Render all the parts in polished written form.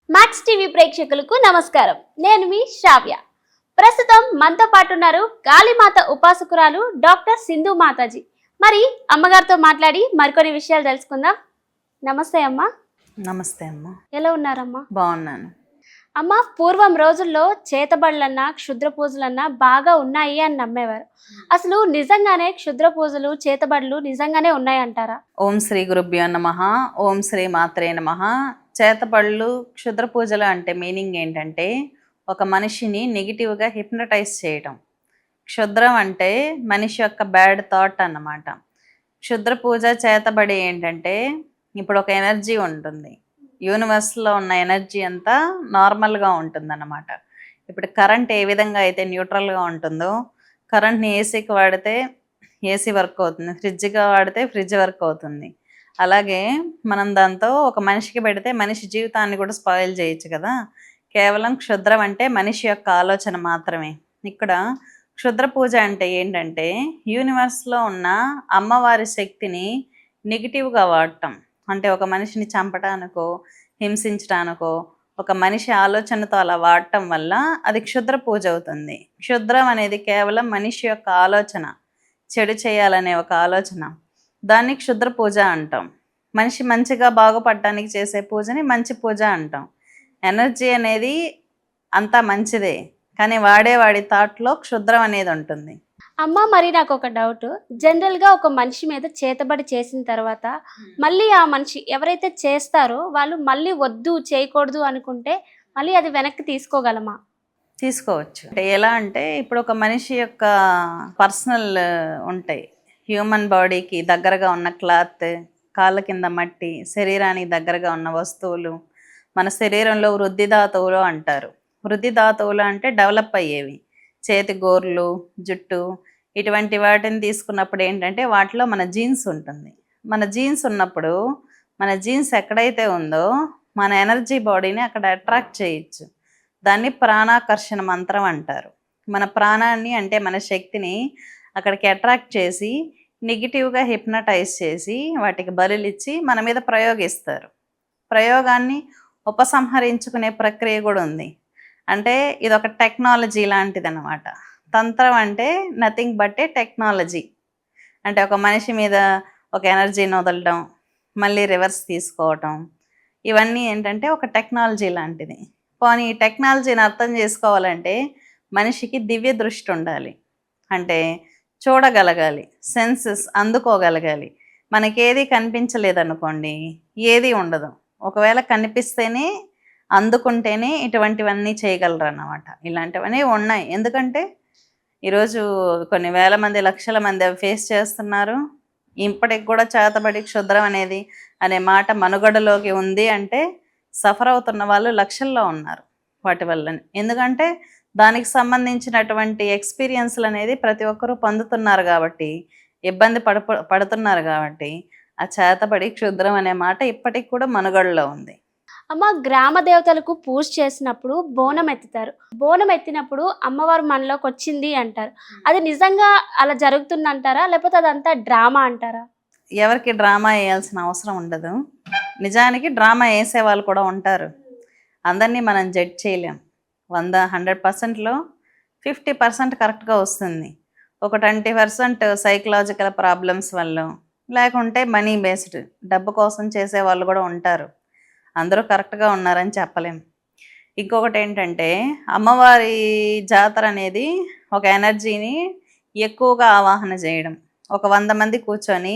Max TV ప్రేక్షకులకు నమస్కారం. నేను మీ శ్రావ్య. ప్రస్తుతం మనతో పాటు ఉన్నారు కాళీమాత ఉపాసకురాలు డాక్టర్ సింధు మాతాజీ. మరి అమ్మగారితో మాట్లాడి మరికొన్ని విషయాలు తెలుసుకుందాం. నమస్తే అమ్మ. నమస్తే అమ్మ. ఎలా ఉన్నారమ్మా? బాగున్నాను అమ్మ. పూర్వం రోజుల్లో చేతబడులన్నా క్షుద్ర పూజలన్నా బాగా ఉన్నాయి అని నమ్మేవారు. అసలు నిజంగానే క్షుద్ర పూజలు చేతబడులు నిజంగానే ఉన్నాయంటారా? ఓం శ్రీ గురుభ్యో నమః. ఓం శ్రీ మాత్రే నమః. చేతబడులు క్షుద్ర పూజలు అంటే మీనింగ్ ఏంటంటే ఒక మనిషిని నెగిటివ్గా హిప్నటైజ్ చేయటం. క్షుద్రం అంటే మనిషి యొక్క బ్యాడ్ థాట్ అన్నమాట. క్షుద్ర పూజ చేతబడి ఏంటంటే ఇప్పుడు ఒక ఎనర్జీ ఉంటుంది, యూనివర్స్లో ఉన్న ఎనర్జీ అంతా నార్మల్గా ఉంటుందన్నమాట. ఇప్పుడు కరెంట్ ఏ విధంగా అయితే న్యూట్రల్గా ఉంటుందో, కరెంట్ని ఏసీకి వాడితే ఏసీ వర్క్ అవుతుంది, ఫ్రిడ్జ్గా వాడితే ఫ్రిడ్జ్ వర్క్ అవుతుంది. అలాగే మనం దాంతో ఒక మనిషికి పెడితే మనిషి జీవితాన్ని కూడా స్పాయిల్ చేయొచ్చు కదా. కేవలం క్షుద్రం అంటే మనిషి యొక్క ఆలోచన మాత్రమే. ఇక్కడ క్షుద్ర పూజ అంటే ఏంటంటే యూనివర్స్లో ఉన్న అమ్మవారి శక్తిని నెగిటివ్గా వాడటం. అంటే ఒక మనిషిని చంపటానికో హింసించడానికో ఒక మనిషి ఆలోచనతో అలా వాడటం వల్ల అది క్షుద్ర పూజ అవుతుంది. క్షుద్రం అనేది కేవలం మనిషి యొక్క ఆలోచన, చెడు చేయాలనే ఒక ఆలోచన, దాన్ని క్షుద్ర పూజ అంటాం. మనిషి మంచిగా బాగుపడటానికి చేసే పూజని మంచి పూజ అంటాం. ఎనర్జీ అనేది అంతా మంచిదే, కానీ వాడి థాట్లో క్షుద్రం అనేది ఉంటుంది. అమ్మ, మరి నాకు ఒక డౌట్. జనరల్గా ఒక మనిషి మీద చేతబడి చేసిన తర్వాత మళ్ళీ ఆ మనిషి ఎవరైతే చేస్తారో వాళ్ళు మళ్ళీ వద్దు చేయకూడదు అనుకుంటే మళ్ళీ అది వెనక్కి తీసుకోగలమా? తీసుకోవచ్చు. అంటే ఎలా అంటే ఇప్పుడు ఒక మనిషి యొక్క పర్సనల్ ఉంటాయి. హ్యూమన్ బాడీకి దగ్గరగా ఉన్న క్లాత్, కాళ్ళ కింద మట్టి, శరీరానికి దగ్గరగా ఉన్న వస్తువులు, మన శరీరంలో వృద్ధిదాతువులు అంటారు. వృద్ధిదాతువులు అంటే డెవలప్ అయ్యేవి, చేతి గోర్లు, జుట్టు, ఇటువంటి వాటిని తీసుకున్నప్పుడు ఏంటంటే వాటిలో మన జీన్స్ ఉంటుంది. మన జీన్స్ ఉన్నప్పుడు మన జీన్స్ ఎక్కడైతే ఉందో మన ఎనర్జీ బాడీని అక్కడ అట్రాక్ట్ చేయొచ్చు. దాన్ని ప్రాణాకర్షణ మంత్రం అంటారు. మన ప్రాణాన్ని అంటే మన శక్తిని అక్కడికి అట్రాక్ట్ చేసి నెగిటివ్గా హిప్నటైజ్ చేసి వాటికి బలులిచ్చి మన మీద ప్రయోగిస్తారు. ప్రయోగాన్ని ఉపసంహరించుకునే ప్రక్రియ కూడా ఉంది. అంటే ఇది ఒక టెక్నాలజీ లాంటిది అన్నమాట. తంత్రం అంటే నథింగ్ బట్ ఏ టెక్నాలజీ. అంటే ఒక మనిషి మీద ఒక ఎనర్జీని వదలడం, మళ్ళీ రివర్స్ తీసుకోవటం, ఇవన్నీ ఏంటంటే ఒక టెక్నాలజీ లాంటిది. పోనీ ఈ టెక్నాలజీని అర్థం చేసుకోవాలంటే మనిషికి దివ్య దృష్టి ఉండాలి. అంటే చూడగలగాలి, సెన్సెస్ అందుకోగలగాలి. మనకేది కనిపించలేదనుకోండి ఏది ఉండదు. ఒకవేళ కనిపిస్తేనే అందుకుంటేనే ఇటువంటివన్నీ చేయగలరు అన్నమాట. ఇలాంటివన్నీ ఉన్నాయి. ఎందుకంటే ఈరోజు కొన్ని వేల మంది, లక్షల మంది అవి ఫేస్ చేస్తున్నారు. ఇప్పటికి కూడా చేతబడి క్షుద్రం అనేది అనే మాట మనుగడలోకి ఉంది అంటే సఫర్ అవుతున్న వాళ్ళు లక్షల్లో ఉన్నారు వాటి వల్లని. ఎందుకంటే దానికి సంబంధించినటువంటి ఎక్స్పీరియన్స్లు అనేది ప్రతి ఒక్కరూ పొందుతున్నారు కాబట్టి, ఇబ్బంది పడుతున్నారు కాబట్టి ఆ చేతబడి క్షుద్రం అనే మాట ఇప్పటికి కూడా మనుగడలో ఉంది. అమ్మ, గ్రామ దేవతలకు పూజ చేసినప్పుడు బోనం ఎత్తుతారు. బోనం ఎత్తినప్పుడు అమ్మవారు మనలోకి వచ్చింది అంటారు. అది నిజంగా అలా జరుగుతుందంటారా, లేకపోతే అదంతా డ్రామా అంటారా? ఎవరికి డ్రామా వేయాల్సిన అవసరం ఉండదు. నిజానికి డ్రామా వేసే వాళ్ళు కూడా ఉంటారు. అందరినీ మనం జడ్జ్ చేయలేం. 100% 50% కరెక్ట్గా వస్తుంది. ఒక 20% సైకలాజికల్ ప్రాబ్లమ్స్ వల్ల, లేకుంటే మనీ బేస్డ్ డబ్బు కోసం చేసే వాళ్ళు కూడా ఉంటారు. అందరూ కరెక్ట్గా ఉన్నారని చెప్పలేం. ఇంకొకటి ఏంటంటే అమ్మవారి జాతర అనేది ఒక ఎనర్జీని ఎక్కువగా ఆవాహన చేయడం. ఒక 100 మంది కూర్చొని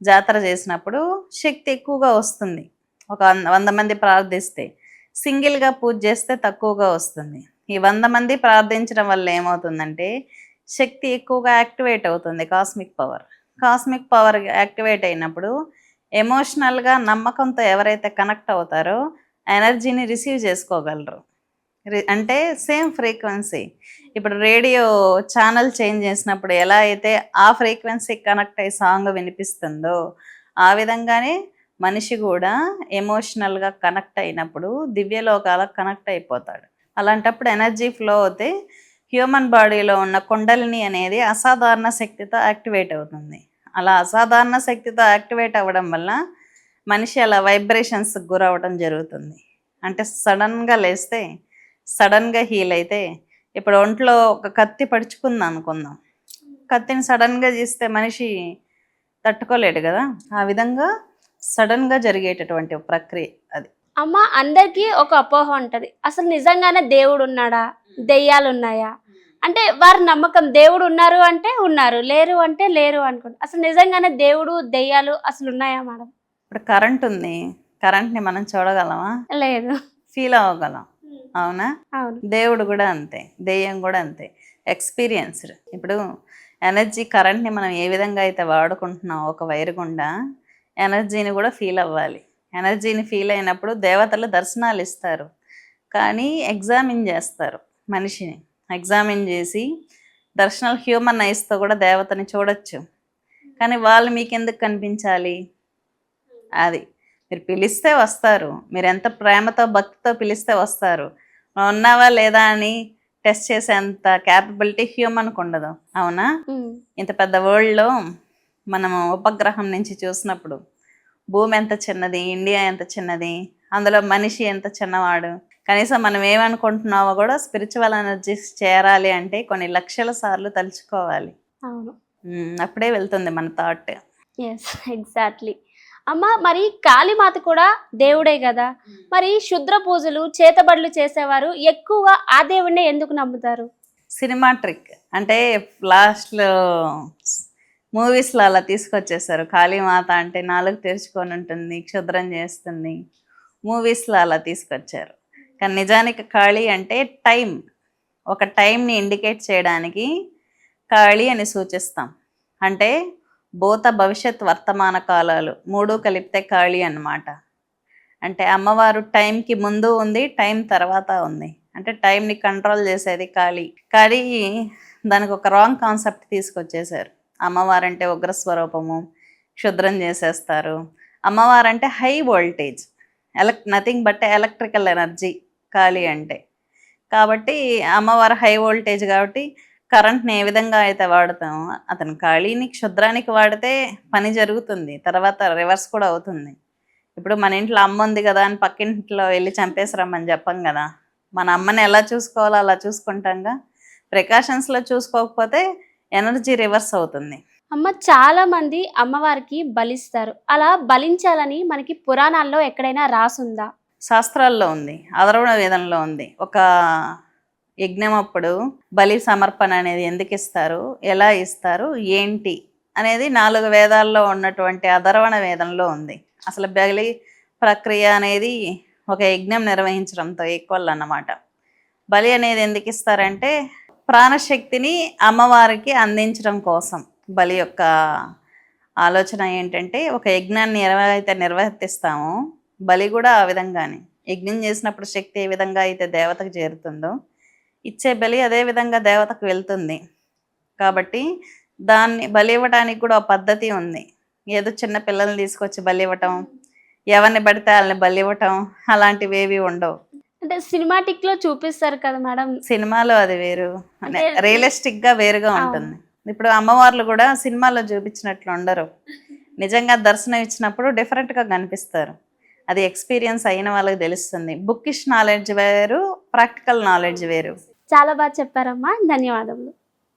జాతర చేసినప్పుడు శక్తి ఎక్కువగా వస్తుంది. ఒక 100 మంది ప్రార్థిస్తే, సింగిల్గా పూజ చేస్తే తక్కువగా వస్తుంది. ఈ 100 మంది ప్రార్థించడం వల్ల ఏమవుతుందంటే శక్తి ఎక్కువగా యాక్టివేట్ అవుతుంది. కాస్మిక్ పవర్ యాక్టివేట్ అయినప్పుడు ఎమోషనల్గా నమ్మకంతో ఎవరైతే కనెక్ట్ అవుతారో ఎనర్జీని రిసీవ్ చేసుకోగలరు. అంటే సేమ్ ఫ్రీక్వెన్సీ. ఇప్పుడు రేడియో ఛానల్ చేంజ్ చేసినప్పుడు ఎలా అయితే ఆ ఫ్రీక్వెన్సీకి కనెక్ట్ అయ్యి సాంగ్ వినిపిస్తుందో ఆ విధంగానే మనిషి కూడా ఎమోషనల్గా కనెక్ట్ అయినప్పుడు దివ్యలోకాలకు కనెక్ట్ అయిపోతాడు. అలాంటప్పుడు ఎనర్జీ ఫ్లో అవుతే హ్యూమన్ బాడీలో ఉన్న కుండలిని అనేది అసాధారణ శక్తితో యాక్టివేట్ అవుతుంది. అలా అసాధారణ శక్తితో యాక్టివేట్ అవ్వడం వల్ల మనిషి అలా వైబ్రేషన్స్కి గురవడం జరుగుతుంది. అంటే సడన్గా లేస్తే సడన్గా హీల్ అయితే, ఇప్పుడు ఒంట్లో ఒక కత్తి పడుచుకుంది అనుకుందాం, కత్తిని సడన్గా తీస్తే మనిషి తట్టుకోలేడు కదా, ఆ విధంగా సడన్గా జరిగేటటువంటి ఒక ప్రక్రియ అది. అమ్మ, అందరికీ ఒక అపోహ ఉంటది, అసలు నిజంగానే దేవుడు ఉన్నాడా, దెయ్యాలు ఉన్నాయా అంటే వారి నమ్మకం. దేవుడు ఉన్నారు అంటే ఉన్నారు, లేరు అంటే లేరు అనుకుంటా. అసలు నిజంగానే దేవుడు దెయ్యాలు అసలు ఉన్నాయా మేడం? ఇప్పుడు కరెంట్ ఉంది, కరెంట్ని మనం చూడగలమా? లేదు. ఫీల్ అవ్వగలం, అవునా? అవును. దేవుడు కూడా అంతే, దెయ్యం కూడా అంతే, ఎక్స్పీరియన్స్డ్. ఇప్పుడు ఎనర్జీ, కరెంట్ని మనం ఏ విధంగా అయితే వాడుకుంటున్నాం ఒక వైర్ గుండా, ఎనర్జీని కూడా ఫీల్ అవ్వాలి. ఎనర్జీని ఫీల్ అయినప్పుడు దేవతలు దర్శనాలు ఇస్తారు, కానీ ఎగ్జామిన్ చేస్తారు మనిషిని. ఎగ్జామిన్ చేసి దర్శనాలు హ్యూమన్ ఐస్తో కూడా దేవతని చూడొచ్చు, కానీ వాళ్ళు మీకు ఎందుకు కనిపించాలి? అది మీరు పిలిస్తే వస్తారు, మీరు ఎంత ప్రేమతో భక్తితో పిలిస్తే వస్తారు. నువ్వు ఉన్నావా లేదా అని టెస్ట్ చేసేంత క్యాపబిలిటీ హ్యూమన్కి ఉండదు, అవునా? ఇంత పెద్ద వరల్డ్లో మనము ఉపగ్రహం నుంచి చూసినప్పుడు భూమి ఎంత చిన్నది, ఇండియా ఎంత చిన్నది, అందులో మనిషి ఎంత చిన్నవాడు. కనీసం మనం ఏమనుకుంటున్నావో కూడా స్పిరిచువల్ ఎనర్జీస్ చేరాలి అంటే కొన్ని లక్షల సార్లు తలుచుకోవాలి. అవును. అప్పుడే వెళ్తుంది మన థాట్. Yes, exactly. అమ్మ, మరి కాళీమాత కూడా దేవుడే కదా, మరి శుద్ర పూజలు చేతబడులు చేసేవారు ఎక్కువ ఆ దేవుడినే ఎందుకు నమ్ముతారు? సినిమా ట్రిక్ అంటే లాస్ట్లో మూవీస్లో అలా తీసుకొచ్చేసారు. కాళీమాత అంటే నాలుగు తెరుచుకొని ఉంటుంది, క్షుద్రం చేస్తుంది, మూవీస్లో అలా తీసుకొచ్చారు. కానీ నిజానికి కాళీ అంటే టైం, ఒక టైంని ఇండికేట్ చేయడానికి కాళీ అని సూచిస్తాం. అంటే భూత భవిష్యత్ వర్తమాన కాలాలు మూడు కలిపితే కాళీ అన్నమాట. అంటే అమ్మవారు టైంకి ముందు ఉంది, టైం తర్వాత ఉంది, అంటే టైంని కంట్రోల్ చేసేది కాళీ. కానీ దానికి ఒక రాంగ్ కాన్సెప్ట్ తీసుకొచ్చేసారు. అమ్మవారంటే ఉగ్రస్వరూపము, క్షుద్రం చేసేస్తారు. అమ్మవారంటే high voltage, nothing but electrical energy Kali అంటే. కాబట్టి అమ్మవారు హై వోల్టేజ్ కాబట్టి కరెంట్ని ఏ విధంగా అయితే వాడతామో, అతను కాళీని క్షుద్రానికి వాడితే పని జరుగుతుంది, తర్వాత రివర్స్ కూడా అవుతుంది. ఇప్పుడు మన ఇంట్లో అమ్మ ఉంది కదా అని పక్కింట్లో వెళ్ళి చంపేసిరమ్మని చెప్పం కదా, మన అమ్మని ఎలా చూసుకోవాలో అలా చూసుకుంటాంగా. ప్రికాషన్స్లో చూసుకోకపోతే ఎనర్జీ రివర్స్ అవుతుంది. అమ్మ, చాలా మంది అమ్మవారికి బలిస్తారు, అలా బలించాలని మనకి పురాణాల్లో ఎక్కడైనా రాసుందా? శాస్త్రాల్లో ఉంది, అథర్వణ వేదంలో ఉంది. ఒక యజ్ఞం అప్పుడు బలి సమర్పణ అనేది ఎందుకు ఇస్తారు, ఎలా ఇస్తారు, ఏంటి అనేది 4 వేదాల్లో ఉన్నటువంటి అథర్వణ వేదంలో ఉంది. అసలు బలి ప్రక్రియ అనేది ఒక యజ్ఞం నిర్వహించడంతో ఈక్వల్ అన్నమాట. బలి అనేది ఎందుకు ఇస్తారంటే ప్రాణశక్తిని అమ్మవారికి అందించడం కోసం. బలి యొక్క ఆలోచన ఏంటంటే ఒక యజ్ఞాన్ని అయితే నిర్వర్తిస్తామో బలి కూడా ఆ విధంగానే. యజ్ఞం చేసినప్పుడు శక్తి ఏ విధంగా అయితే దేవతకు చేరుతుందో ఇచ్చే బలి అదే విధంగా దేవతకు వెళ్తుంది. కాబట్టి దాన్ని బలి ఇవ్వడానికి కూడా ఒక పద్ధతి ఉంది. ఏదో చిన్న పిల్లల్ని తీసుకొచ్చి బలి ఇవ్వటం, ఎవరిని పడితే వాళ్ళని బలి ఇవ్వటం అలాంటివి ఏవి ఉండవు. అంటే సినిమాటిక్ లో చూపిస్తారు కదా మేడం, సినిమాలో అది వేరు, రియలిస్టిక్ గా వేరుగా ఉంటుంది. ఇప్పుడు అమ్మవార్లు కూడా సినిమాలో చూపించినట్లు ఉండరు, నిజంగా దర్శనం ఇచ్చినప్పుడు డిఫరెంట్గా కనిపిస్తారు. అది ఎక్స్పీరియన్స్ అయిన వాళ్ళకి తెలుస్తుంది. బుక్కిష్ నాలెడ్జ్ వేరు, ప్రాక్టికల్ నాలెడ్జ్ వేరు. చాలా బాగా చెప్పారమ్మా, ధన్యవాదములు.